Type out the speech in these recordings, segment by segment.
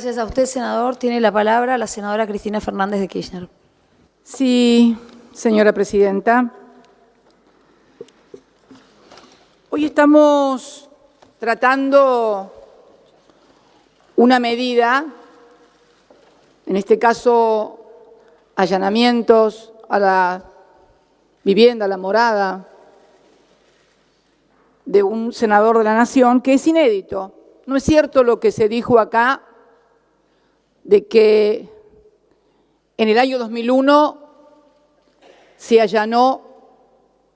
Gracias a usted, senador. Tiene la palabra la senadora Cristina Fernández de Kirchner. Sí, señora presidenta. Hoy estamos tratando una medida, en este caso allanamientos a la vivienda, a la morada de un senador de la Nación, que es inédito. No es cierto lo que se dijo acá de que en el año 2001 se allanó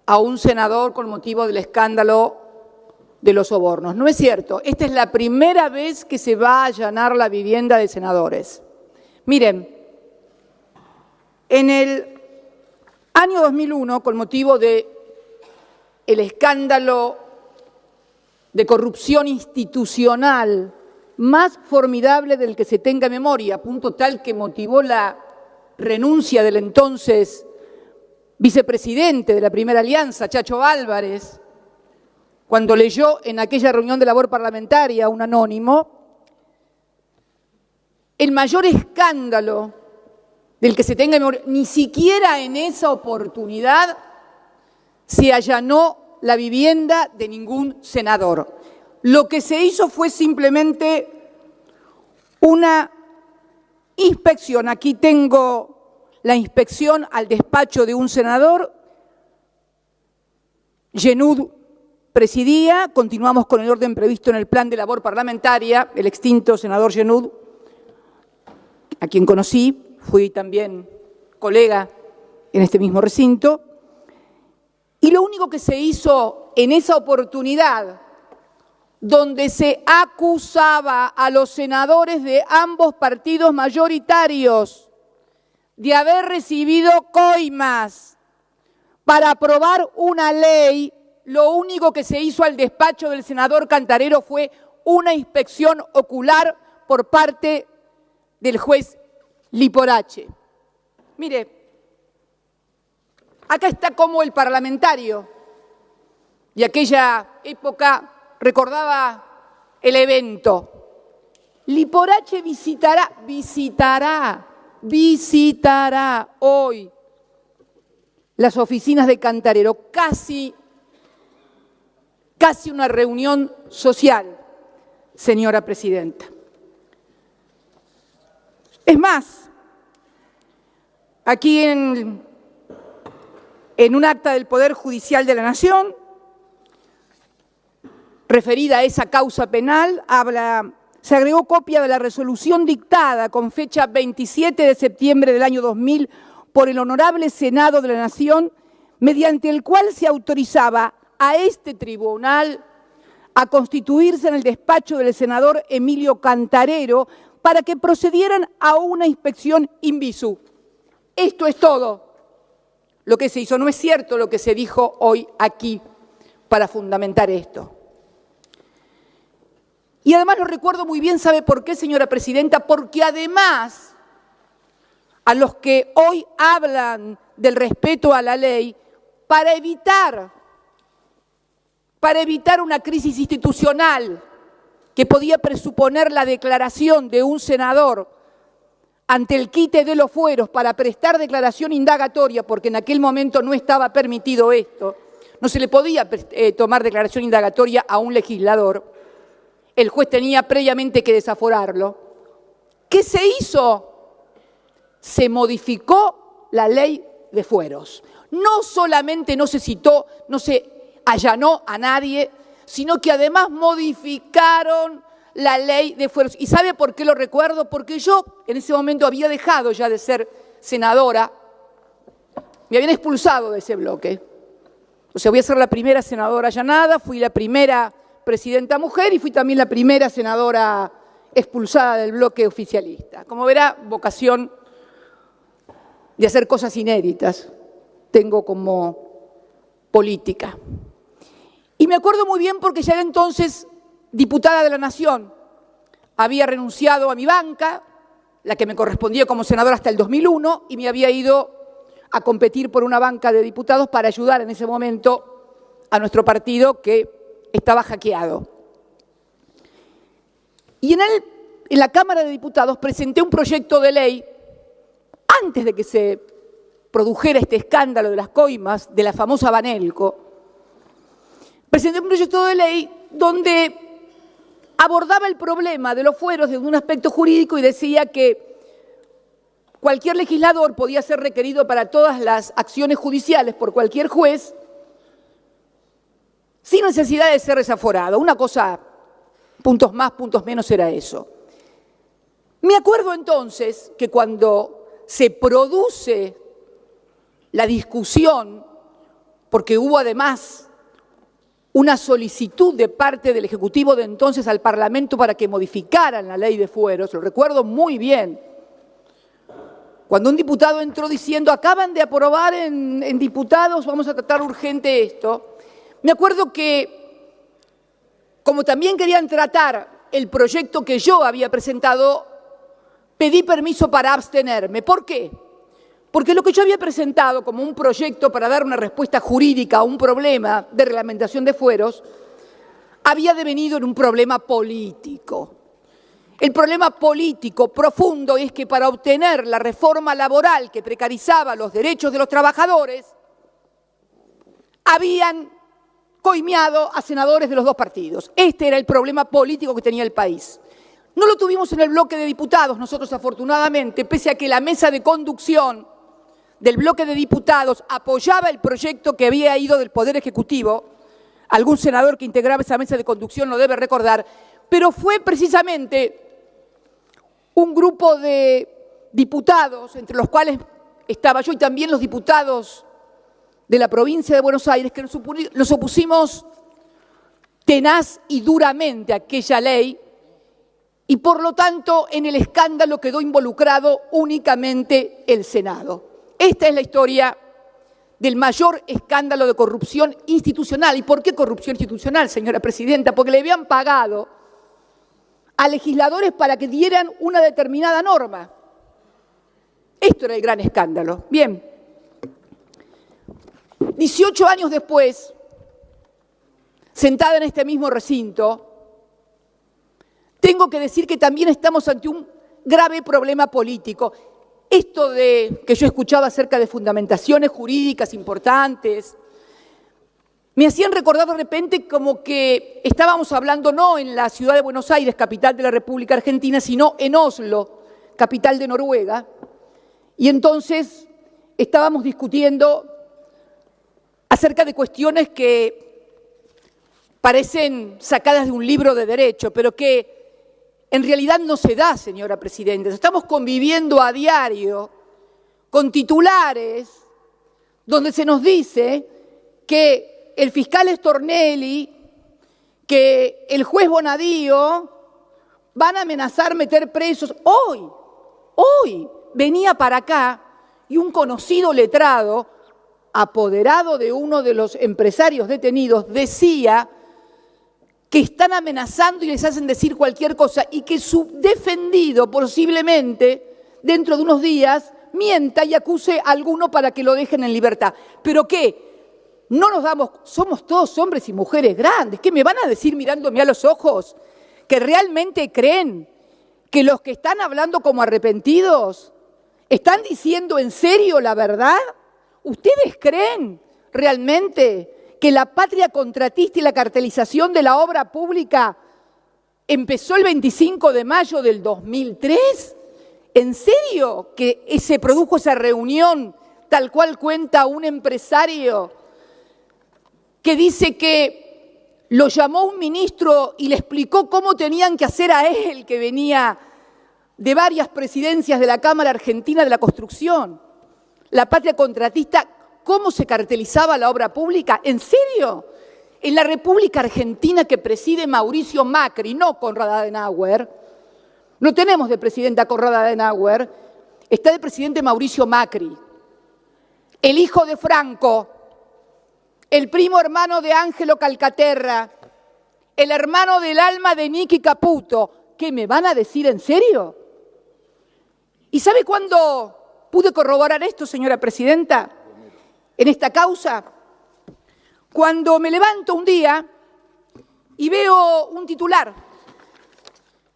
a un senador con motivo del escándalo de los sobornos. No es cierto. Esta es la primera vez que se va a allanar la vivienda de senadores. Miren, en el año 2001, con motivo del escándalo de corrupción institucional más formidable del que se tenga memoria, a punto tal que motivó la renuncia del entonces vicepresidente de la Primera Alianza, Chacho Álvarez, cuando leyó en aquella reunión de labor parlamentaria un anónimo, el mayor escándalo del que se tenga memoria, ni siquiera en esa oportunidad se allanó la vivienda de ningún senador. Lo que se hizo fue simplemente una inspección. Aquí tengo la inspección al despacho de un senador. Yenud presidía. Continuamos con el orden previsto en el plan de labor parlamentaria. El extinto senador Yenud, a quien conocí, fui también colega en este mismo recinto. Y lo único que se hizo en esa oportunidad, donde se acusaba a los senadores de ambos partidos mayoritarios de haber recibido coimas para aprobar una ley, lo único que se hizo al despacho del senador Cantarero fue una inspección ocular por parte del juez Liporache. Mire, acá está como el parlamentario de aquella época recordaba el evento. Liporache visitará hoy las oficinas de Cantarero, casi una reunión social, señora presidenta. Es más, aquí en un acta del Poder Judicial de la Nación, referida a esa causa penal, se agregó copia de la resolución dictada con fecha 27 de septiembre del año 2000 por el Honorable Senado de la Nación, mediante el cual se autorizaba a este tribunal a constituirse en el despacho del senador Emilio Cantarero para que procedieran a una inspección in visu. Esto es todo lo que se hizo. No es cierto lo que se dijo hoy aquí para fundamentar esto. Y además lo recuerdo muy bien, ¿sabe por qué, señora presidenta? Porque además a los que hoy hablan del respeto a la ley, para evitar una crisis institucional que podía presuponer la declaración de un senador ante el quite de los fueros para prestar declaración indagatoria, porque en aquel momento no estaba permitido esto, no se le podía tomar declaración indagatoria a un legislador. El juez tenía previamente que desaforarlo. ¿Qué se hizo? Se modificó la ley de fueros. No solamente no se citó, no se allanó a nadie, sino que además modificaron la ley de fueros. ¿Y sabe por qué lo recuerdo? Porque yo en ese momento había dejado ya de ser senadora, me habían expulsado de ese bloque. O sea, voy a ser la primera senadora allanada, fui la primera presidenta mujer y fui también la primera senadora expulsada del bloque oficialista. Como verá, vocación de hacer cosas inéditas tengo como política. Y me acuerdo muy bien porque ya era entonces diputada de la Nación. Había renunciado a mi banca, la que me correspondía como senadora hasta el 2001, y me había ido a competir por una banca de diputados para ayudar en ese momento a nuestro partido que estaba hackeado. Y en en la Cámara de Diputados presenté un proyecto de ley antes de que se produjera este escándalo de las coimas, de la famosa Banelco. Presenté un proyecto de ley donde abordaba el problema de los fueros desde un aspecto jurídico y decía que cualquier legislador podía ser requerido para todas las acciones judiciales por cualquier juez sin necesidad de ser desaforado. Una cosa, puntos más, puntos menos, era eso. Me acuerdo entonces que cuando se produce la discusión, porque hubo además una solicitud de parte del Ejecutivo de entonces al Parlamento para que modificaran la ley de fueros, lo recuerdo muy bien, cuando un diputado entró diciendo, acaban de aprobar en diputados, vamos a tratar urgente esto, me acuerdo que, como también querían tratar el proyecto que yo había presentado, pedí permiso para abstenerme. ¿Por qué? Porque lo que yo había presentado como un proyecto para dar una respuesta jurídica a un problema de reglamentación de fueros, había devenido en un problema político. El problema político profundo es que para obtener la reforma laboral que precarizaba los derechos de los trabajadores, habían coimeado a senadores de los dos partidos. Este era el problema político que tenía el país. No lo tuvimos en el bloque de diputados, nosotros afortunadamente, pese a que la mesa de conducción del bloque de diputados apoyaba el proyecto que había ido del Poder Ejecutivo, algún senador que integraba esa mesa de conducción lo debe recordar, pero fue precisamente un grupo de diputados, entre los cuales estaba yo y también los diputados de la provincia de Buenos Aires, que nos opusimos tenaz y duramente a aquella ley, y por lo tanto en el escándalo quedó involucrado únicamente el Senado. Esta es la historia del mayor escándalo de corrupción institucional. ¿Y por qué corrupción institucional, señora presidenta? Porque le habían pagado a legisladores para que dieran una determinada norma. Esto era el gran escándalo. Bien, 18 años después, sentada en este mismo recinto, tengo que decir que también estamos ante un grave problema político. Esto de que yo escuchaba acerca de fundamentaciones jurídicas importantes, me hacían recordar de repente como que estábamos hablando no en la ciudad de Buenos Aires, capital de la República Argentina, sino en Oslo, capital de Noruega, y entonces estábamos discutiendo acerca de cuestiones que parecen sacadas de un libro de derecho, pero que en realidad no se da, señora presidenta. Estamos conviviendo a diario con titulares donde se nos dice que el fiscal Stornelli, que el juez Bonadío van a amenazar meter presos. Hoy venía para acá y un conocido letrado, apoderado de uno de los empresarios detenidos, decía que están amenazando y les hacen decir cualquier cosa y que su defendido posiblemente dentro de unos días mienta y acuse a alguno para que lo dejen en libertad. ¿Pero qué? No nos damos, somos todos hombres y mujeres grandes. ¿Qué me van a decir mirándome a los ojos? ¿Que realmente creen que los que están hablando como arrepentidos están diciendo en serio la verdad? ¿Ustedes creen realmente que la patria contratista y la cartelización de la obra pública empezó el 25 de mayo del 2003? ¿En serio que se produjo esa reunión tal cual cuenta un empresario que dice que lo llamó un ministro y le explicó cómo tenían que hacer a él, que venía de varias presidencias de la Cámara Argentina de la Construcción? La patria contratista, ¿cómo se cartelizaba la obra pública? ¿En serio? En la República Argentina que preside Mauricio Macri, no Konrad Adenauer, no tenemos de presidenta a Konrad Adenauer, está de presidente Mauricio Macri, el hijo de Franco, el primo hermano de Ángelo Calcaterra, el hermano del alma de Nicky Caputo. ¿Qué me van a decir en serio? ¿Y sabe cuándo pude corroborar esto, señora presidenta, en esta causa? Cuando me levanto un día y veo un titular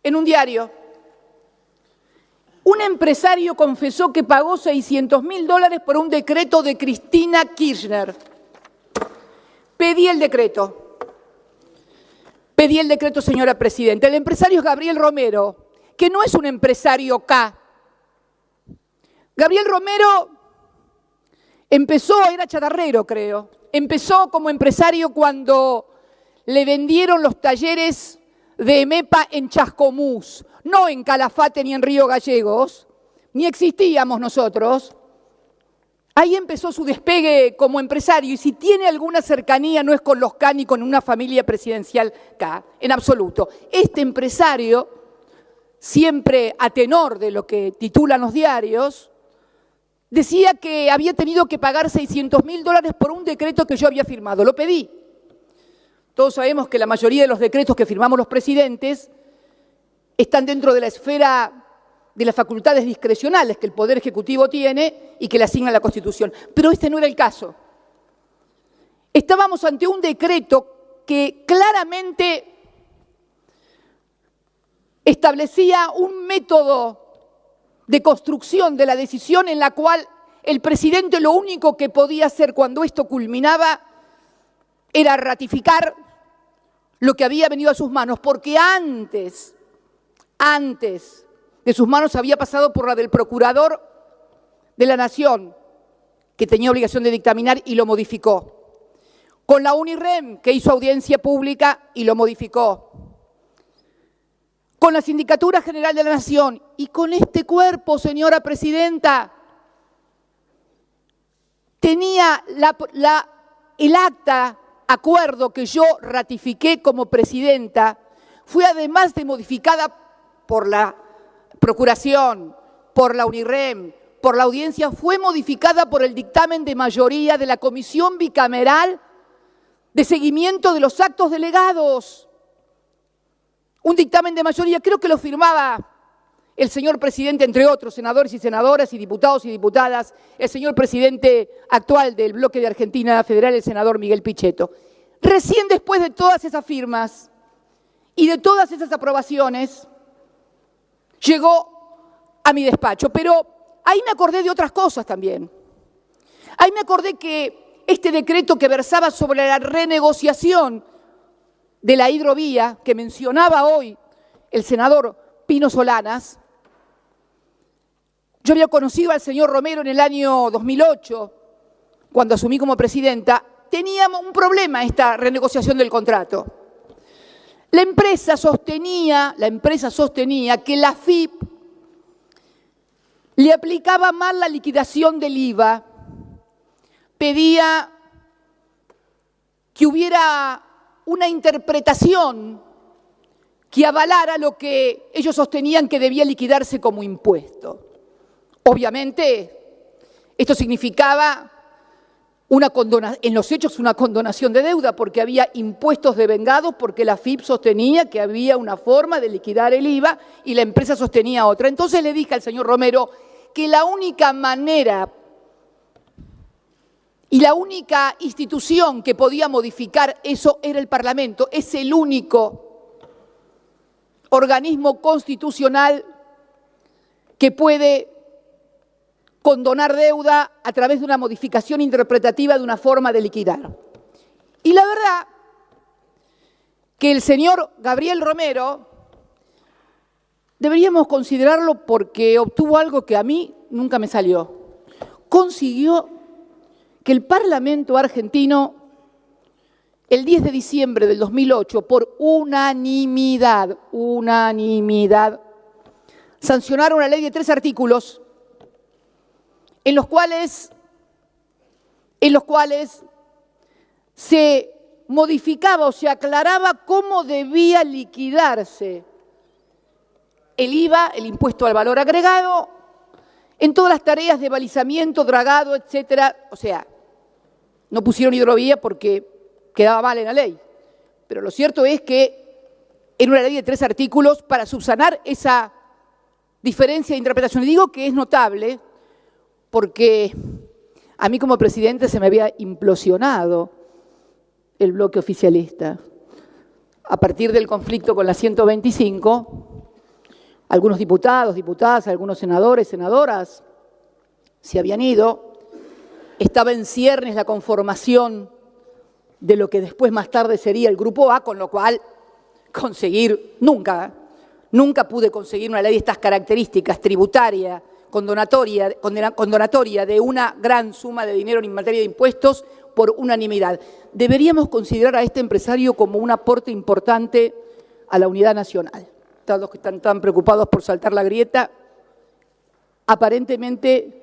en un diario Un empresario confesó que pagó $600.000 por un decreto de Cristina Kirchner. Pedí el decreto, señora Presidenta. El empresario es Gabriel Romero, que no es un empresario K. Gabriel Romero era chatarrero, creo. Empezó como empresario cuando le vendieron los talleres de EMEPA en Chascomús, no en Calafate ni en Río Gallegos, ni existíamos nosotros. Ahí empezó su despegue como empresario, y si tiene alguna cercanía no es con los K ni con una familia presidencial K, en absoluto. Este empresario, siempre a tenor de lo que titulan los diarios, decía que había tenido que pagar $600.000 por un decreto que yo había firmado. Lo pedí. Todos sabemos que la mayoría de los decretos que firmamos los presidentes están dentro de la esfera de las facultades discrecionales que el Poder Ejecutivo tiene y que le asigna la Constitución. Pero este no era el caso. Estábamos ante un decreto que claramente establecía un método de construcción de la decisión en la cual el presidente lo único que podía hacer cuando esto culminaba era ratificar lo que había venido a sus manos, porque antes de sus manos había pasado por la del Procurador de la Nación, que tenía obligación de dictaminar y lo modificó. Con la UNIREM, que hizo audiencia pública y lo modificó. Con la Sindicatura General de la Nación y con este cuerpo, señora Presidenta, tenía el acta, acuerdo que yo ratifiqué como presidenta, fue además de modificada por la Procuración, por la UNIREM, por la audiencia, fue modificada por el dictamen de mayoría de la Comisión Bicameral de Seguimiento de los Actos Delegados. Un dictamen de mayoría, creo que lo firmaba el señor presidente, entre otros, senadores y senadoras y diputados y diputadas, el señor presidente actual del bloque de Argentina Federal, el senador Miguel Pichetto. Recién después de todas esas firmas y de todas esas aprobaciones, llegó a mi despacho. Pero ahí me acordé de otras cosas también. Ahí me acordé que este decreto que versaba sobre la renegociación de la hidrovía, que mencionaba hoy el senador Pino Solanas, yo había conocido al señor Romero en el año 2008, cuando asumí como presidenta. Teníamos un problema esta renegociación del contrato. La empresa sostenía que la AFIP le aplicaba mal la liquidación del IVA, pedía que hubiera una interpretación que avalara lo que ellos sostenían que debía liquidarse como impuesto. Obviamente, esto significaba en los hechos una condonación de deuda, porque había impuestos devengados, porque la AFIP sostenía que había una forma de liquidar el IVA y la empresa sostenía otra. Entonces le dije al señor Romero que la única manera y la única institución que podía modificar eso era el Parlamento. Es el único organismo constitucional que puede condonar deuda a través de una modificación interpretativa de una forma de liquidar. Y la verdad que el señor Gabriel Romero deberíamos considerarlo porque obtuvo algo que a mí nunca me salió. Consiguió que el Parlamento argentino, el 10 de diciembre del 2008, por unanimidad, sancionara una ley de 3 artículos en los cuales se modificaba o se aclaraba cómo debía liquidarse el IVA, el impuesto al valor agregado, en todas las tareas de balizamiento, dragado, etcétera. O sea, no pusieron hidrovía porque quedaba mal en la ley. Pero lo cierto es que era una ley de 3 artículos para subsanar esa diferencia de interpretación. Y digo que es notable porque a mí como presidente se me había implosionado el bloque oficialista. A partir del conflicto con la 125, algunos diputados, diputadas, algunos senadores, senadoras se habían ido. Estaba en ciernes la conformación de lo que después más tarde sería el Grupo A, con lo cual nunca pude conseguir una ley de estas características, tributaria, condonatoria de una gran suma de dinero en materia de impuestos por unanimidad. Deberíamos considerar a este empresario como un aporte importante a la unidad nacional. Todos los que están tan preocupados por saltar la grieta, aparentemente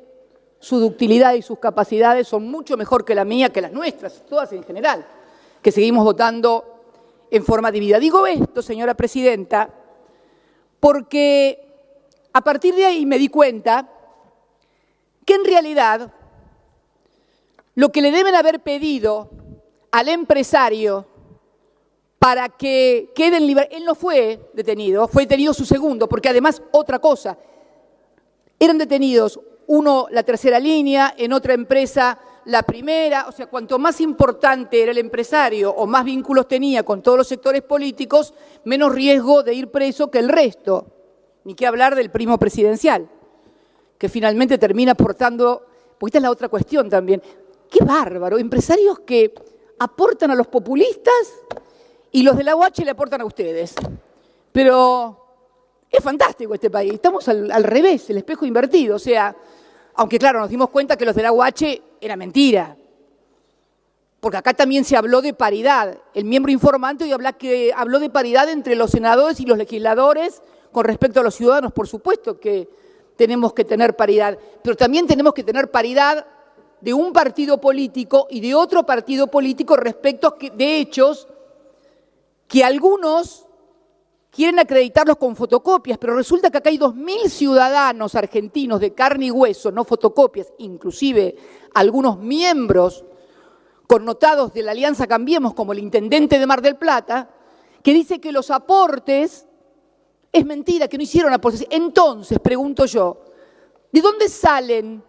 su ductilidad y sus capacidades son mucho mejor que la mía, que las nuestras, todas en general, que seguimos votando en forma dividida. Digo esto, señora presidenta, porque a partir de ahí me di cuenta que en realidad lo que le deben haber pedido al empresario para que quede en libertad, él no fue detenido su segundo, porque además otra cosa, eran detenidos uno la tercera línea, en otra empresa la primera, o sea, cuanto más importante era el empresario o más vínculos tenía con todos los sectores políticos, menos riesgo de ir preso que el resto. Ni qué hablar del primo presidencial, que finalmente termina aportando, porque esta es la otra cuestión también. ¡Qué bárbaro! Empresarios que aportan a los populistas y los de la UH le aportan a ustedes. Pero es fantástico este país, estamos al revés, el espejo invertido, o sea, aunque claro, nos dimos cuenta que los de la UH era mentira, porque acá también se habló de paridad. El miembro informante hoy habló de paridad entre los senadores y los legisladores con respecto a los ciudadanos. Por supuesto que tenemos que tener paridad, pero también tenemos que tener paridad de un partido político y de otro partido político respecto de hechos que algunos quieren acreditarlos con fotocopias, pero resulta que acá hay 2.000 ciudadanos argentinos de carne y hueso, no fotocopias, inclusive algunos miembros connotados de la Alianza Cambiemos, como el intendente de Mar del Plata, que dice que los aportes, es mentira, que no hicieron aportes. Entonces, pregunto yo, ¿de dónde salen?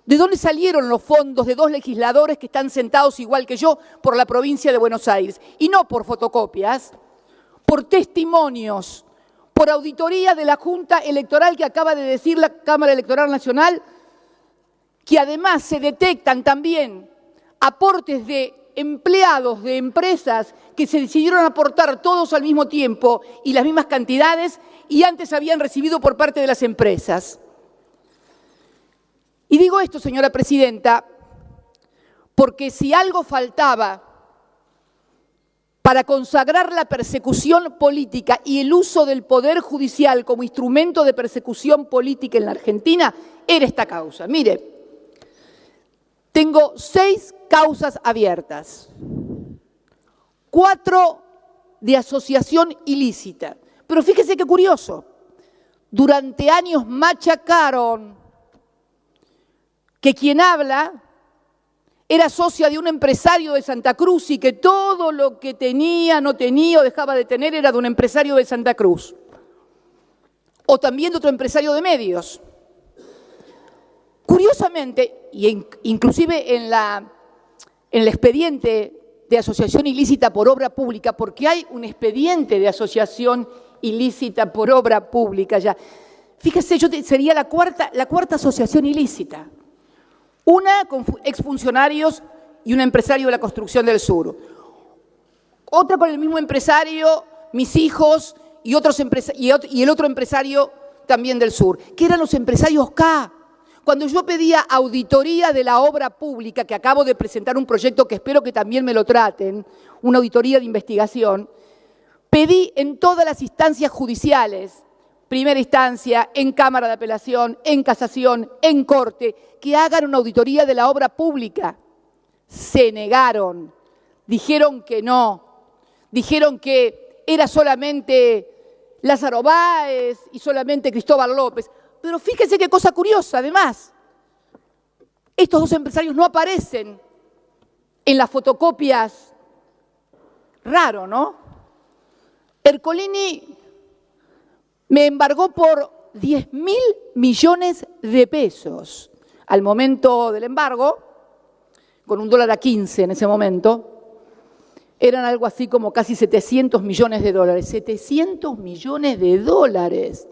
¿De dónde salieron los fondos de 2 legisladores que están sentados igual que yo por la provincia de Buenos Aires? Y no por fotocopias, por testimonios, por auditoría de la Junta Electoral que acaba de decir la Cámara Electoral Nacional, que además se detectan también aportes de empleados de empresas que se decidieron aportar todos al mismo tiempo y las mismas cantidades y antes habían recibido por parte de las empresas. Y digo esto, señora presidenta, porque si algo faltaba para consagrar la persecución política y el uso del Poder Judicial como instrumento de persecución política en la Argentina, era esta causa. Mire, tengo 6 causas abiertas, 4 de asociación ilícita. Pero fíjese qué curioso, durante años machacaron que quien habla era socia de un empresario de Santa Cruz y que todo lo que tenía, no tenía o dejaba de tener era de un empresario de Santa Cruz. O también de otro empresario de medios. Curiosamente, y inclusive en el expediente de asociación ilícita por obra pública, porque hay un expediente de asociación ilícita por obra pública ya. Fíjese, sería la cuarta asociación ilícita. Una con exfuncionarios y un empresario de la construcción del sur. Otra con el mismo empresario, mis hijos y el otro empresario también del sur, que eran los empresarios K. Cuando yo pedía auditoría de la obra pública, que acabo de presentar un proyecto que espero que también me lo traten, una auditoría de investigación, pedí en todas las instancias judiciales, primera instancia, en Cámara de Apelación, en Casación, en Corte, que hagan una auditoría de la obra pública. Se negaron, dijeron que no, dijeron que era solamente Lázaro Báez y solamente Cristóbal López. Pero fíjense qué cosa curiosa, además, estos 2 empresarios no aparecen en las fotocopias. Raro, ¿no? Ercolini me embargó por 10.000 millones de pesos al momento del embargo, con $1 a 15 en ese momento, eran algo así como casi $700 millones. $700 millones.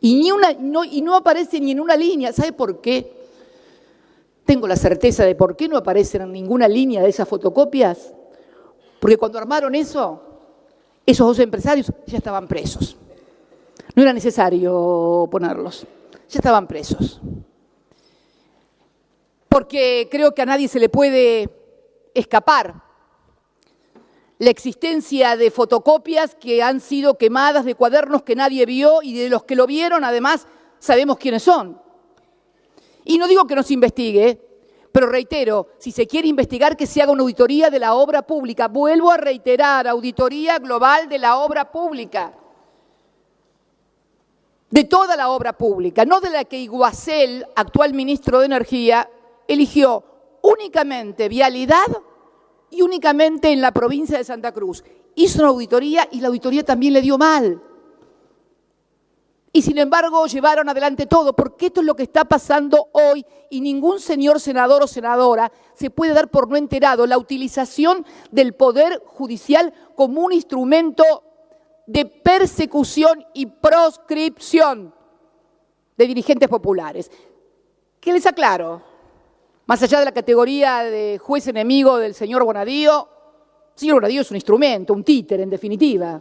Y no aparece ni en una línea. ¿Sabe por qué? Tengo la certeza de por qué no aparecen en ninguna línea de esas fotocopias. Porque cuando armaron eso, esos dos empresarios ya estaban presos. No era necesario ponerlos, ya estaban presos. Porque creo que a nadie se le puede escapar la existencia de fotocopias que han sido quemadas, de cuadernos que nadie vio y de los que lo vieron, además, sabemos quiénes son. Y no digo que no se investigue, pero reitero, si se quiere investigar, que se haga una auditoría de la obra pública. Vuelvo a reiterar, auditoría global de la obra pública. De toda la obra pública, no de la que Iguacel, actual ministro de Energía, eligió únicamente vialidad y únicamente en la provincia de Santa Cruz. Hizo una auditoría y la auditoría también le dio mal. Y sin embargo llevaron adelante todo, porque esto es lo que está pasando hoy y ningún señor senador o senadora se puede dar por no enterado la utilización del Poder Judicial como un instrumento de persecución y proscripción de dirigentes populares. ¿Qué les aclaro? Más allá de la categoría de juez enemigo del señor Bonadío, el señor Bonadío es un instrumento, un títere en definitiva.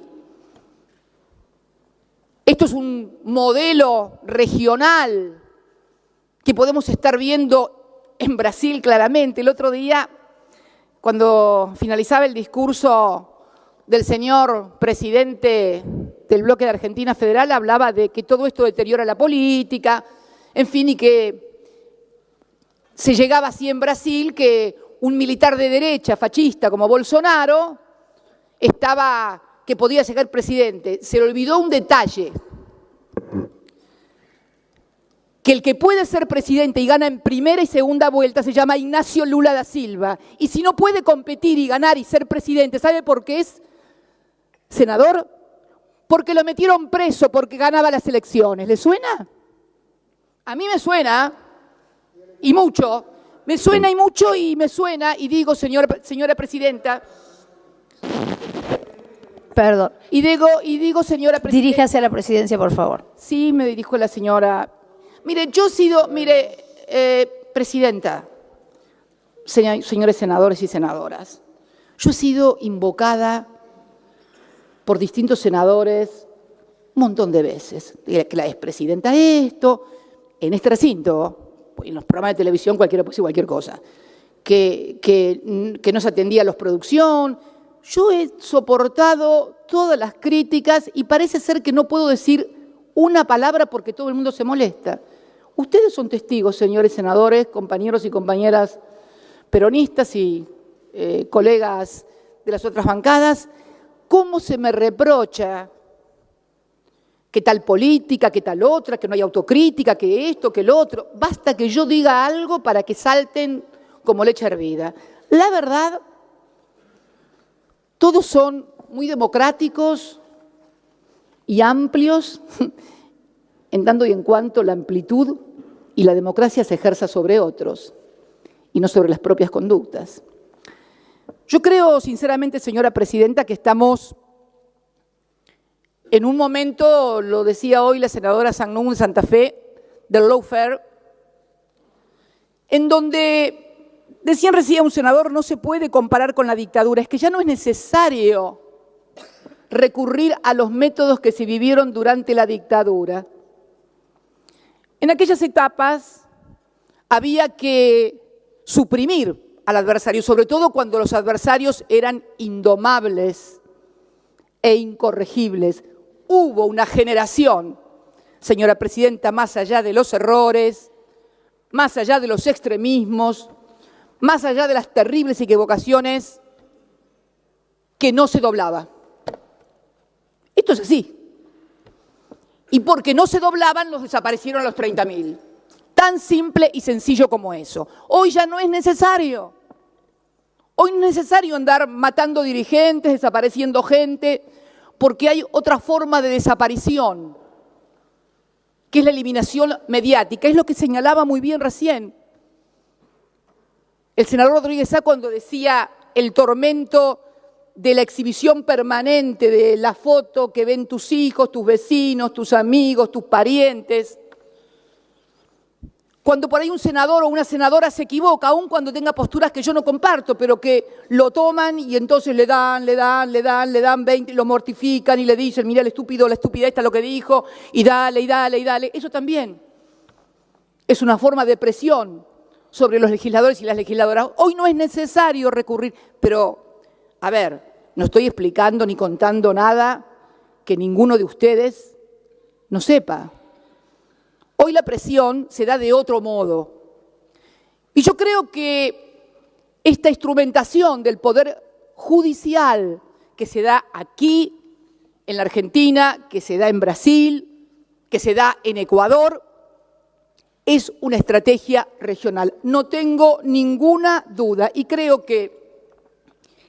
Esto es un modelo regional que podemos estar viendo en Brasil claramente. El otro día, cuando finalizaba el discurso del señor presidente del bloque de Argentina Federal, hablaba de que todo esto deteriora la política, en fin, y que se llegaba así en Brasil que un militar de derecha, fascista como Bolsonaro, que podía llegar presidente. Se le olvidó un detalle, que el que puede ser presidente y gana en primera y segunda vuelta se llama Ignacio Lula da Silva. Y si no puede competir y ganar y ser presidente, ¿sabe por qué es senador? Porque lo metieron preso porque ganaba las elecciones. ¿Le suena? A mí me suena, y mucho. Me suena y mucho y me suena, y digo, señora presidenta. Perdón. Y digo, señora presidenta. Diríjase a la presidencia, por favor. Sí, me dirijo a la señora. Mire, presidenta, señores senadores y senadoras, yo he sido invocada por distintos senadores un montón de veces. Que la expresidenta esto, en este recinto, en los programas de televisión cualquiera puede decir cualquier cosa, que no se atendía a los producción. Yo he soportado todas las críticas y parece ser que no puedo decir una palabra porque todo el mundo se molesta. Ustedes son testigos, señores senadores, compañeros y compañeras peronistas y colegas de las otras bancadas, cómo se me reprocha que tal política, que tal otra, que no hay autocrítica, que esto, que lo otro. Basta que yo diga algo para que salten como leche hervida. La verdad, todos son muy democráticos y amplios, en tanto y en cuanto la amplitud y la democracia se ejerza sobre otros y no sobre las propias conductas. Yo creo, sinceramente, señora presidenta, que estamos en un momento, lo decía hoy la senadora Sangnún de Santa Fe, del lawfare, en donde, decían recién un senador, no se puede comparar con la dictadura, es que ya no es necesario recurrir a los métodos que se vivieron durante la dictadura. En aquellas etapas había que suprimir al adversario, sobre todo cuando los adversarios eran indomables e incorregibles. Hubo una generación, señora presidenta, más allá de los errores, más allá de los extremismos, más allá de las terribles equivocaciones, que no se doblaba. Esto es así. Y porque no se doblaban, los desaparecieron a los 30.000. Tan simple y sencillo como eso. Hoy ya no es necesario. Hoy no es necesario andar matando dirigentes, desapareciendo gente, porque hay otra forma de desaparición, que es la eliminación mediática. Es lo que señalaba muy bien recién el senador Rodríguez Sá cuando decía el tormento de la exhibición permanente de la foto que ven tus hijos, tus vecinos, tus amigos, tus parientes. Cuando por ahí un senador o una senadora se equivoca, aun cuando tenga posturas que yo no comparto, pero que lo toman y entonces le dan 20, lo mortifican y le dicen, mira el estúpido, la estúpida esta lo que dijo, y dale. Eso también es una forma de presión sobre los legisladores y las legisladoras. Hoy no es necesario recurrir, pero, a ver, no estoy explicando ni contando nada que ninguno de ustedes no sepa. Hoy la presión se da de otro modo. Y yo creo que esta instrumentación del poder judicial que se da aquí, en la Argentina, que se da en Brasil, que se da en Ecuador, es una estrategia regional. No tengo ninguna duda y creo que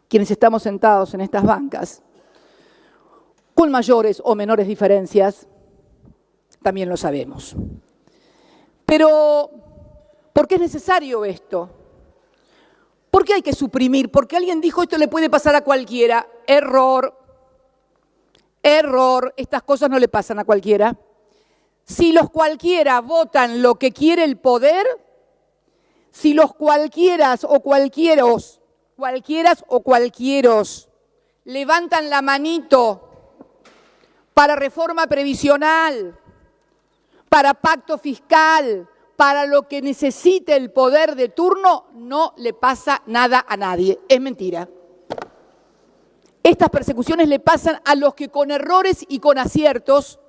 quienes estamos sentados en estas bancas, con mayores o menores diferencias, también lo sabemos. Pero, ¿por qué es necesario esto? ¿Por qué hay que suprimir? Porque alguien dijo esto le puede pasar a cualquiera. Error. Estas cosas no le pasan a cualquiera. Si los cualquiera votan lo que quiere el poder, si los cualquieras o cualquieros levantan la manito para reforma previsional, para pacto fiscal, para lo que necesite el poder de turno, no le pasa nada a nadie. Es mentira. Estas persecuciones le pasan a los que con errores y con aciertos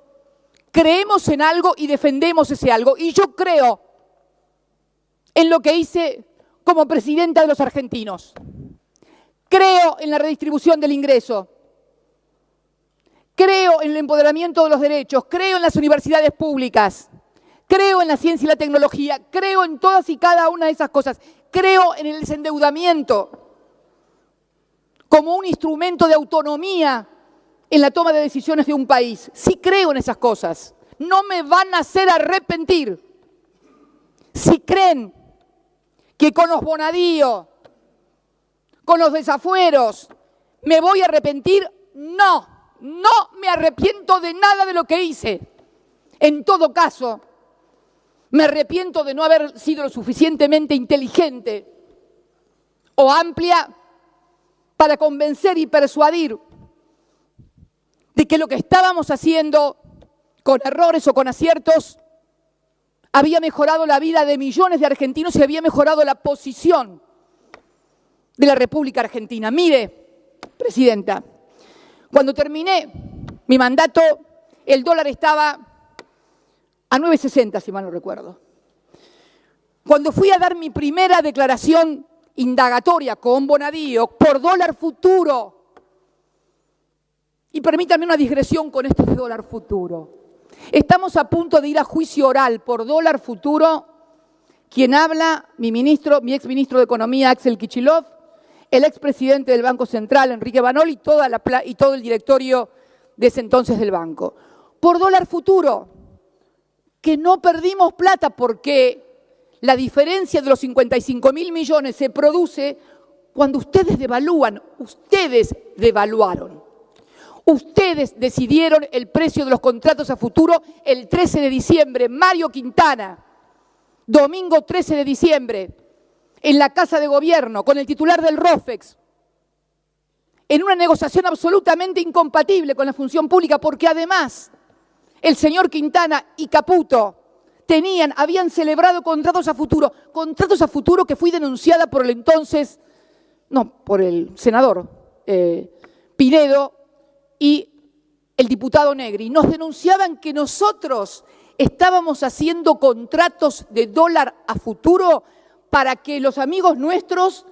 creemos en algo y defendemos ese algo. Y yo creo en lo que hice como presidenta de los argentinos. Creo en la redistribución del ingreso. Creo en el empoderamiento de los derechos, creo en las universidades públicas, creo en la ciencia y la tecnología, creo en todas y cada una de esas cosas, creo en el desendeudamiento como un instrumento de autonomía en la toma de decisiones de un país. Sí creo en esas cosas, no me van a hacer arrepentir. Si creen que con los bonadíos, con los desafueros, me voy a arrepentir, no. No me arrepiento de nada de lo que hice. En todo caso, me arrepiento de no haber sido lo suficientemente inteligente o amplia para convencer y persuadir de que lo que estábamos haciendo, con errores o con aciertos, había mejorado la vida de millones de argentinos y había mejorado la posición de la República Argentina. Mire, Presidenta, cuando terminé mi mandato, el dólar estaba a 9.60, si mal no recuerdo. Cuando fui a dar mi primera declaración indagatoria con Bonadío por dólar futuro, y permítanme una digresión con esto de dólar futuro, estamos a punto de ir a juicio oral por dólar futuro. Quien habla, mi exministro de Economía, Axel Kicillof, el expresidente del Banco Central, Enrique Banoli, y todo el directorio de ese entonces del banco. Por dólar futuro, que no perdimos plata porque la diferencia de los 55.000 millones se produce cuando ustedes devalúan, ustedes devaluaron. Ustedes decidieron el precio de los contratos a futuro el 13 de diciembre, Mario Quintana, domingo 13 de diciembre, en la Casa de Gobierno, con el titular del ROFEX, en una negociación absolutamente incompatible con la función pública, porque además el señor Quintana y Caputo habían celebrado contratos a futuro que fui denunciada por por el senador Pinedo y el diputado Negri. Nos denunciaban que nosotros estábamos haciendo contratos de dólar a futuro para que los amigos nuestros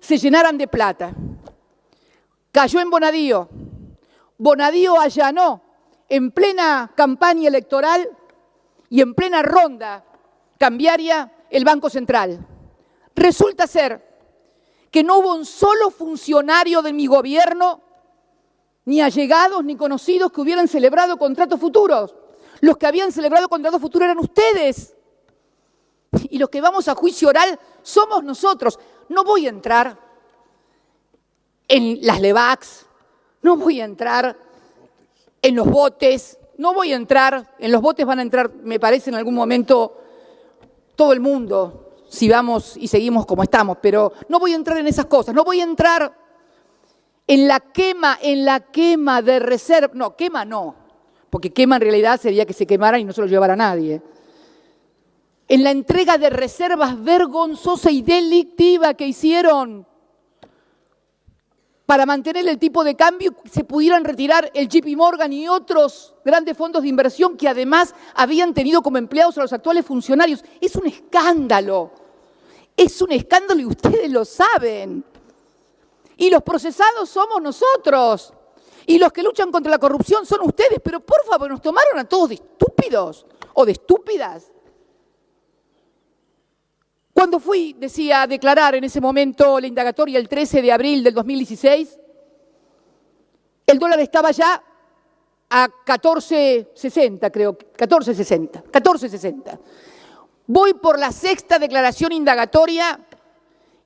se llenaran de plata. Cayó en Bonadío. Bonadío allanó en plena campaña electoral y en plena ronda cambiaria el Banco Central. Resulta ser que no hubo un solo funcionario de mi gobierno, ni allegados ni conocidos, que hubieran celebrado contratos futuros. Los que habían celebrado contratos futuros eran ustedes. Y los que vamos a juicio oral somos nosotros. No voy a entrar en las Levax, no voy a entrar en los botes, no voy a entrar, en los botes van a entrar, me parece, en algún momento todo el mundo, si vamos y seguimos como estamos, pero no voy a entrar en esas cosas, no voy a entrar en la quema de reserva, no, quema no, porque quema en realidad sería que se quemara y no se lo llevara a nadie. En la entrega de reservas vergonzosa y delictiva que hicieron para mantener el tipo de cambio, se pudieran retirar el JP Morgan y otros grandes fondos de inversión que además habían tenido como empleados a los actuales funcionarios. Es un escándalo y ustedes lo saben. Y los procesados somos nosotros. Y los que luchan contra la corrupción son ustedes. Pero por favor, nos tomaron a todos de estúpidos o de estúpidas. Cuando fui, decía, a declarar en ese momento la indagatoria el 13 de abril del 2016, el dólar estaba ya a 14.60, creo, 14.60. Voy por la sexta declaración indagatoria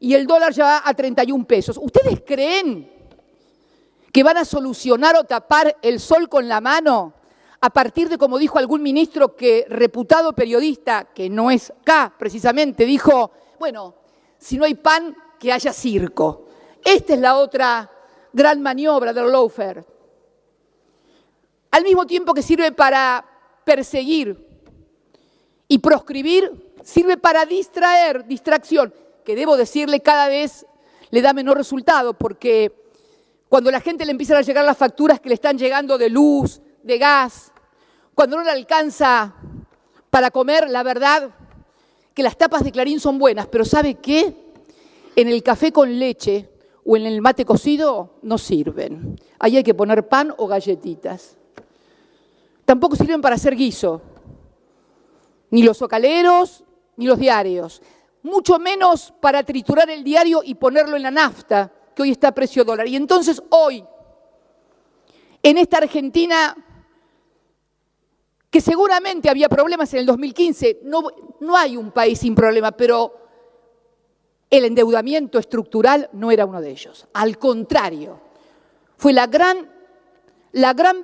y el dólar ya va a 31 pesos. ¿Ustedes creen que van a solucionar o tapar el sol con la mano a partir de, como dijo algún ministro que reputado periodista, que no es acá precisamente, dijo, bueno, si no hay pan, que haya circo? Esta es la otra gran maniobra del lawfare. Al mismo tiempo que sirve para perseguir y proscribir, sirve para distracción, que debo decirle cada vez le da menor resultado, porque cuando la gente le empiezan a llegar las facturas que le están llegando de luz, de gas, cuando no le alcanza para comer, la verdad que las tapas de Clarín son buenas, pero ¿sabe qué? En el café con leche o en el mate cocido no sirven. Ahí hay que poner pan o galletitas. Tampoco sirven para hacer guiso, ni los zocaleros, ni los diarios. Mucho menos para triturar el diario y ponerlo en la nafta, que hoy está a precio dólar. Y entonces hoy, en esta Argentina, que seguramente había problemas en el 2015, no hay un país sin problema, pero el endeudamiento estructural no era uno de ellos. Al contrario, fue la gran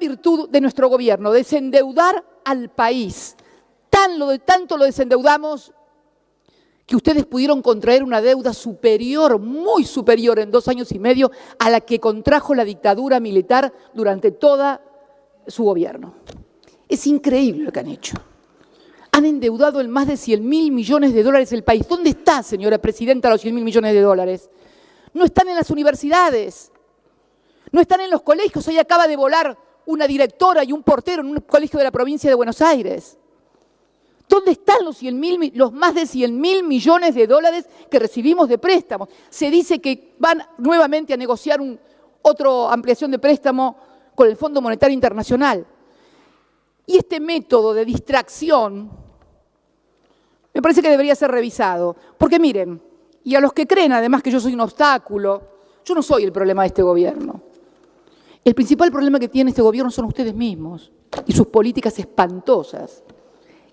virtud de nuestro gobierno, desendeudar al país. Tanto lo desendeudamos que ustedes pudieron contraer una deuda superior, muy superior en 2 años y medio a la que contrajo la dictadura militar durante toda su gobierno. Es increíble lo que han hecho. Han endeudado en más de 100.000 millones de dólares el país. ¿Dónde está, señora presidenta, los 100.000 millones de dólares? No están en las universidades, no están en los colegios. Hoy acaba de volar una directora y un portero en un colegio de la provincia de Buenos Aires. ¿Dónde están los más de 100.000 millones de dólares que recibimos de préstamos? Se dice que van nuevamente a negociar otra ampliación de préstamo con el Fondo Monetario Internacional. Y este método de distracción me parece que debería ser revisado. Porque miren, y a los que creen además que yo soy un obstáculo, yo no soy el problema de este gobierno. El principal problema que tiene este gobierno son ustedes mismos y sus políticas espantosas.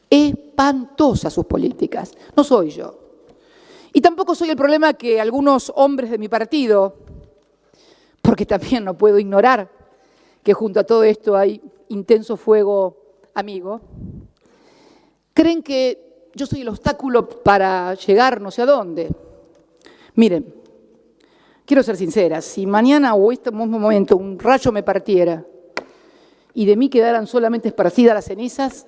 Espantosas sus políticas, no soy yo. Y tampoco soy el problema que algunos hombres de mi partido, porque también no puedo ignorar que junto a todo esto hay intenso fuego amigo, creen que yo soy el obstáculo para llegar no sé a dónde. Miren, quiero ser sincera, si mañana o este mismo momento un rayo me partiera y de mí quedaran solamente esparcidas las cenizas,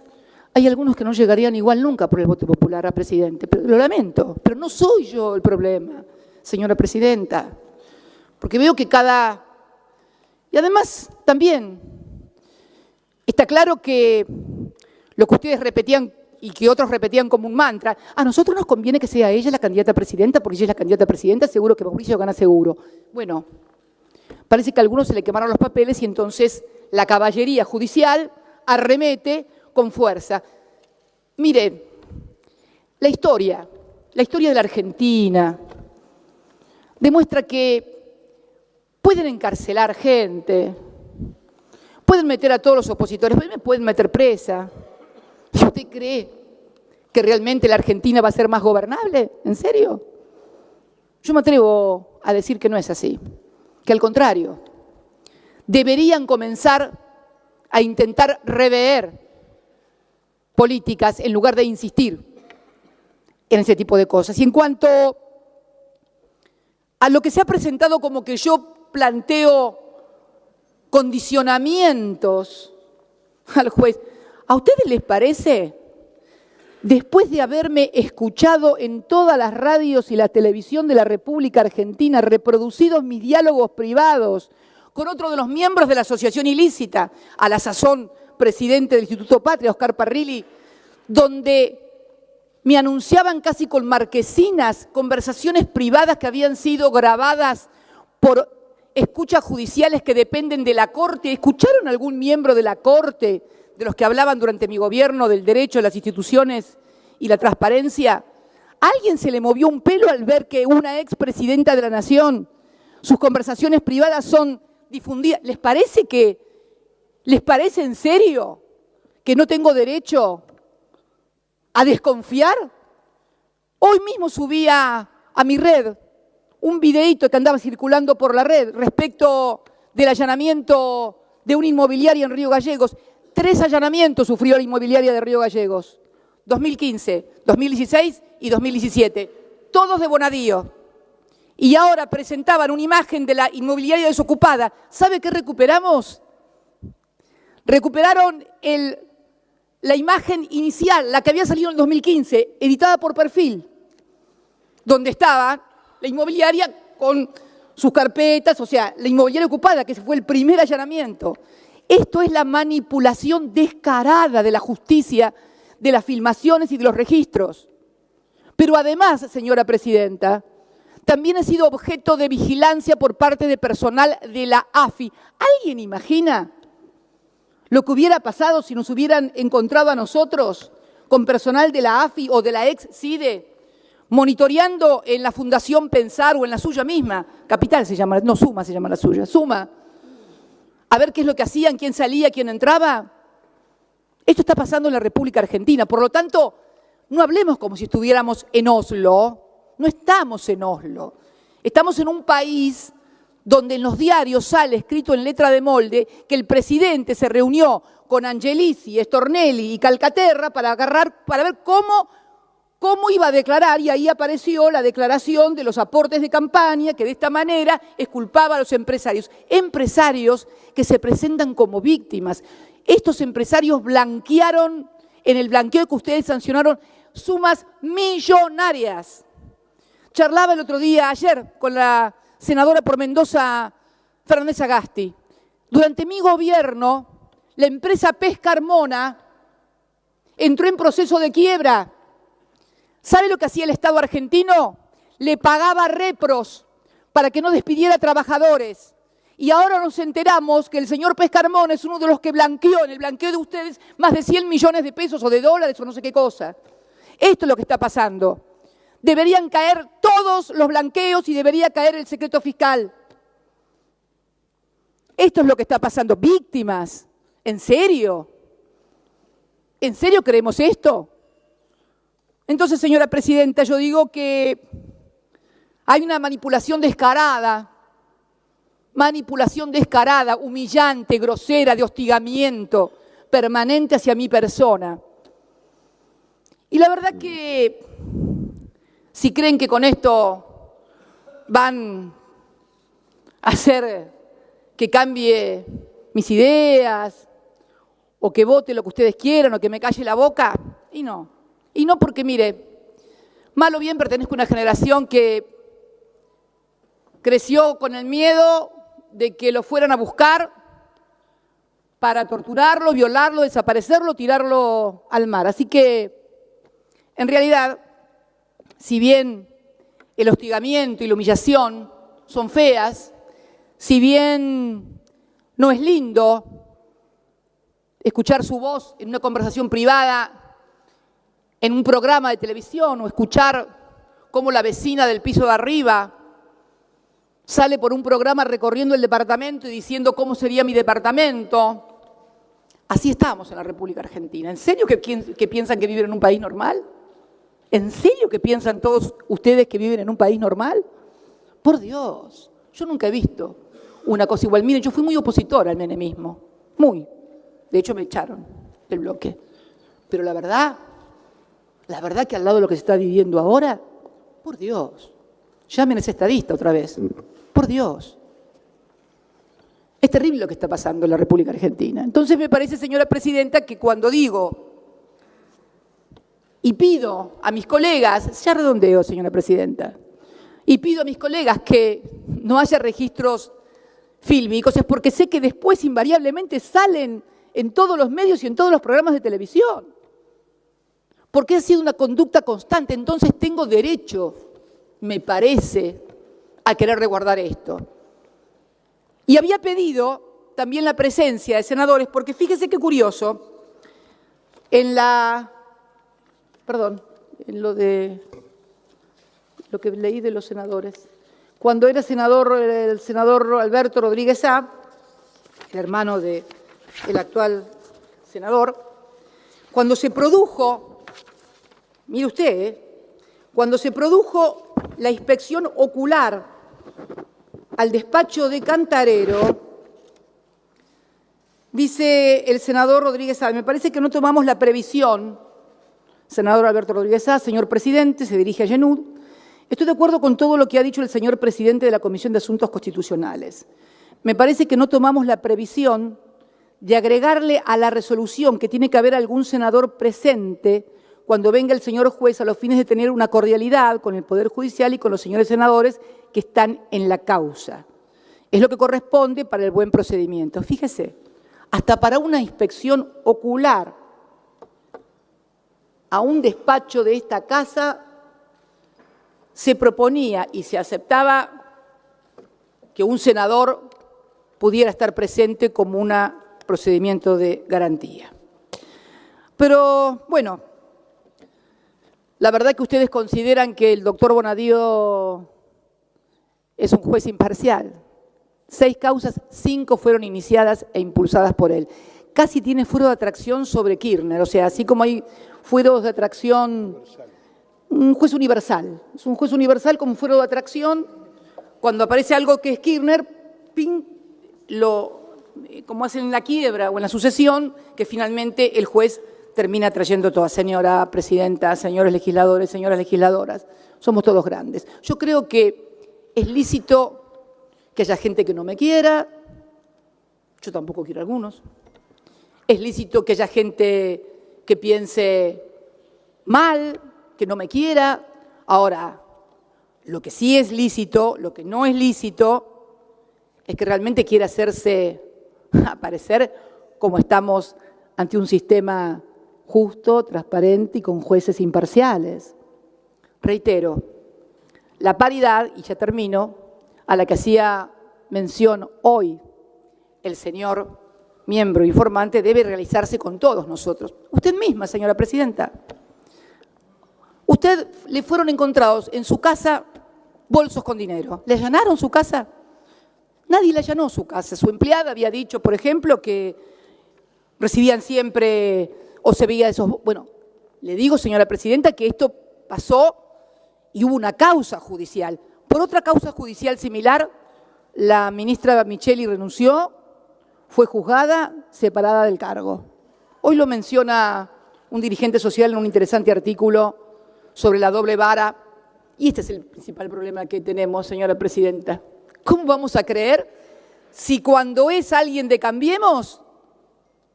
hay algunos que no llegarían igual nunca por el voto popular a presidente. Pero lo lamento, pero no soy yo el problema, señora presidenta. Porque veo que Y además, también, está claro que lo que ustedes repetían y que otros repetían como un mantra, a nosotros nos conviene que sea ella la candidata a presidenta, porque ella es la candidata a presidenta, seguro que Mauricio gana seguro. Bueno, parece que a algunos se le quemaron los papeles y entonces la caballería judicial arremete con fuerza. Mire, la historia de la Argentina demuestra que pueden encarcelar gente, pueden meter a todos los opositores, me pueden meter presa. ¿Y usted cree que realmente la Argentina va a ser más gobernable? ¿En serio? Yo me atrevo a decir que no es así. que al contrario, deberían comenzar a intentar rever políticas en lugar de insistir en ese tipo de cosas. Y en cuanto a lo que se ha presentado como que yo planteo condicionamientos al juez, ¿a ustedes les parece, después de haberme escuchado en todas las radios y la televisión de la República Argentina, reproducidos mis diálogos privados con otro de los miembros de la asociación ilícita, a la sazón presidente del Instituto Patria, Oscar Parrilli, donde me anunciaban casi con marquesinas conversaciones privadas que habían sido grabadas por escuchas judiciales que dependen de la Corte? ¿Escucharon algún miembro de la Corte, de los que hablaban durante mi gobierno del derecho, de las instituciones y la transparencia? ¿A alguien se le movió un pelo al ver que una expresidenta de la Nación, sus conversaciones privadas son difundidas? ¿Les parece en serio que no tengo derecho a desconfiar? Hoy mismo subí a mi red un videíto que andaba circulando por la red respecto del allanamiento de una inmobiliaria en Río Gallegos. 3 allanamientos sufrió la inmobiliaria de Río Gallegos, 2015, 2016 y 2017, todos de Bonadío. Y ahora presentaban una imagen de la inmobiliaria desocupada. ¿Sabe qué recuperamos? Recuperaron la imagen inicial, la que había salido en el 2015, editada por Perfil, donde estaba la inmobiliaria con sus carpetas, o sea, la inmobiliaria ocupada, que fue el primer allanamiento. Esto es la manipulación descarada de la justicia, de las filmaciones y de los registros. Pero además, señora presidenta, también he sido objeto de vigilancia por parte de personal de la AFI. ¿Alguien imagina lo que hubiera pasado si nos hubieran encontrado a nosotros con personal de la AFI o de la ex-CIDE monitoreando en la Fundación Pensar o en la suya misma? Capital se llama, no, Suma se llama la suya, Suma. A ver qué es lo que hacían, quién salía, quién entraba. Esto está pasando en la República Argentina. Por lo tanto, no hablemos como si estuviéramos en Oslo. No estamos en Oslo. Estamos en un país donde en los diarios sale escrito en letra de molde que el presidente se reunió con Angelici, Stornelli y Calcaterra para ver cómo iba a declarar, y ahí apareció la declaración de los aportes de campaña, que de esta manera exculpaba a los empresarios. Empresarios que se presentan como víctimas. Estos empresarios blanquearon, en el blanqueo que ustedes sancionaron, sumas millonarias. Charlaba el otro día, ayer, con la senadora por Mendoza, Fernández Agasti. Durante mi gobierno, la empresa Pesca Armona entró en proceso de quiebra. ¿Sabe lo que hacía el Estado argentino? Le pagaba repros para que no despidiera trabajadores. Y ahora nos enteramos que el señor Pesca Armona es uno de los que blanqueó, en el blanqueo de ustedes, más de 100 millones de pesos o de dólares o no sé qué cosa. Esto es lo que está pasando. Deberían caer todos los blanqueos y debería caer el secreto fiscal. Esto es lo que está pasando. Víctimas. ¿En serio? ¿En serio creemos esto? Entonces, señora presidenta, yo digo que hay una manipulación descarada, humillante, grosera, de hostigamiento permanente hacia mi persona. Y la verdad que si creen que con esto van a hacer que cambie mis ideas, o que vote lo que ustedes quieran, o que me calle la boca, y no. Y no porque, mire, mal o bien pertenezco a una generación que creció con el miedo de que lo fueran a buscar para torturarlo, violarlo, desaparecerlo, tirarlo al mar. Así que, en realidad, si bien el hostigamiento y la humillación son feas, si bien no es lindo escuchar su voz en una conversación privada, en un programa de televisión, o escuchar cómo la vecina del piso de arriba sale por un programa recorriendo el departamento y diciendo cómo sería mi departamento. Así estamos en la República Argentina. ¿En serio que piensan que viven en un país normal? ¿En serio que piensan todos ustedes que viven en un país normal? Por Dios, yo nunca he visto una cosa igual. Miren, yo fui muy opositora al menemismo, muy. De hecho, me echaron del bloque. Pero la verdad que al lado de lo que se está viviendo ahora, por Dios, llamen a ese estadista otra vez, por Dios. Es terrible lo que está pasando en la República Argentina. Entonces me parece, señora presidenta, que cuando digo y pido a mis colegas, ya redondeo, señora presidenta, y pido a mis colegas que no haya registros fílmicos, es porque sé que después invariablemente salen en todos los medios y en todos los programas de televisión. Porque ha sido una conducta constante, entonces tengo derecho, me parece, a querer resguardar esto. Y había pedido también la presencia de senadores, porque fíjese qué curioso, en lo que leí de los senadores, cuando era senador, el senador Alberto Rodríguez A., el hermano del actual senador, cuando se produjo, mire usted, cuando se produjo la inspección ocular al despacho de Cantarero, dice el senador Rodríguez A., me parece que no tomamos la previsión, senador Alberto Rodríguez A., señor presidente, se dirige a Yenud, estoy de acuerdo con todo lo que ha dicho el señor presidente de la Comisión de Asuntos Constitucionales. Me parece que no tomamos la previsión de agregarle a la resolución que tiene que haber algún senador presente cuando venga el señor juez a los fines de tener una cordialidad con el Poder Judicial y con los señores senadores que están en la causa. Es lo que corresponde para el buen procedimiento. Fíjese, hasta para una inspección ocular a un despacho de esta casa se proponía y se aceptaba que un senador pudiera estar presente como un procedimiento de garantía. Pero, bueno, la verdad que ustedes consideran que el doctor Bonadío es un juez imparcial. 6 causas, 5 fueron iniciadas e impulsadas por él. Casi tiene fuero de atracción sobre Kirchner, o sea, así como hay fueros de atracción, un juez universal. Es un juez universal como fuero de atracción. Cuando aparece algo que es Kirchner, ¡ping!, como hacen en la quiebra o en la sucesión, que finalmente el juez termina trayendo todas. Señora presidenta, señores legisladores, señoras legisladoras, somos todos grandes. Yo creo que es lícito que haya gente que no me quiera, yo tampoco quiero a algunos. Es lícito que haya gente que piense mal, que no me quiera. Ahora, lo que sí es lícito, lo que no es lícito, es que realmente quiera hacerse aparecer como estamos ante un sistema justo, transparente y con jueces imparciales. Reitero, la paridad, y ya termino, a la que hacía mención hoy el señor miembro informante, debe realizarse con todos nosotros. Usted misma, señora presidenta. Usted le fueron encontrados en su casa bolsos con dinero. ¿Le allanaron su casa? Nadie le allanó su casa. Su empleada había dicho, por ejemplo, que recibían siempre o se veía esos... Bueno, le digo, señora presidenta, que esto pasó y hubo una causa judicial. Por otra causa judicial similar, la ministra Micheli renunció, fue juzgada, separada del cargo. Hoy lo menciona un dirigente social en un interesante artículo sobre la doble vara. Y este es el principal problema que tenemos, señora presidenta. ¿Cómo vamos a creer si cuando es alguien de Cambiemos,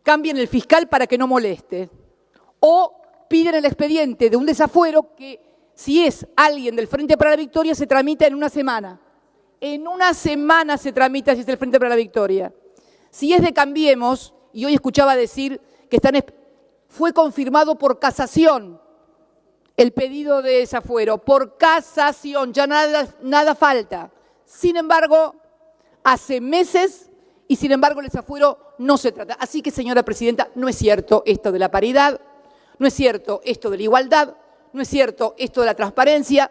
cambian el fiscal para que no moleste? O piden el expediente de un desafuero que, si es alguien del Frente para la Victoria, se tramita en una semana. En una semana se tramita si es del Frente para la Victoria. Si es de Cambiemos, y hoy escuchaba decir que fue confirmado por casación el pedido de desafuero, por casación, ya nada falta. Sin embargo, hace meses y sin embargo el desafuero no se trata. Así que, señora presidenta, no es cierto esto de la paridad, no es cierto esto de la igualdad, no es cierto esto de la transparencia.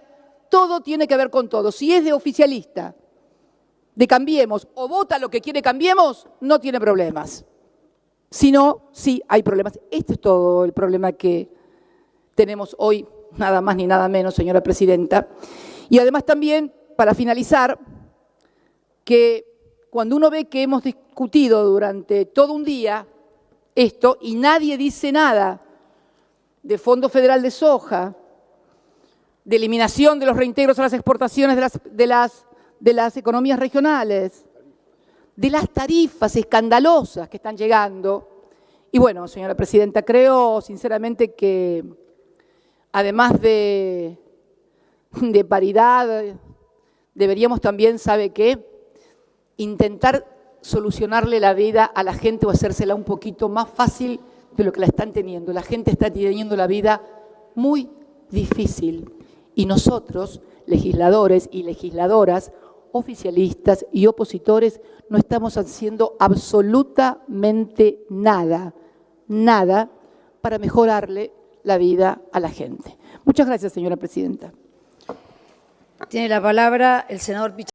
Todo tiene que ver con todo. Si es de oficialista, de Cambiemos, o vota lo que quiere Cambiemos, no tiene problemas. Si no, sí hay problemas. Este es todo el problema que tenemos hoy, nada más ni nada menos, señora presidenta. Y además también, para finalizar, que cuando uno ve que hemos discutido durante todo un día esto y nadie dice nada de Fondo Federal de Soja, de eliminación de los reintegros a las exportaciones de las economías regionales, de las tarifas escandalosas que están llegando. Y bueno, señora presidenta, creo sinceramente que además de paridad, deberíamos también, ¿sabe qué?, intentar solucionarle la vida a la gente o hacérsela un poquito más fácil de lo que la están teniendo. La gente está teniendo la vida muy difícil y nosotros, legisladores y legisladoras, oficialistas y opositores, no estamos haciendo absolutamente nada para mejorarle la vida a la gente. Muchas gracias, señora presidenta. Tiene la palabra el senador Pichardo.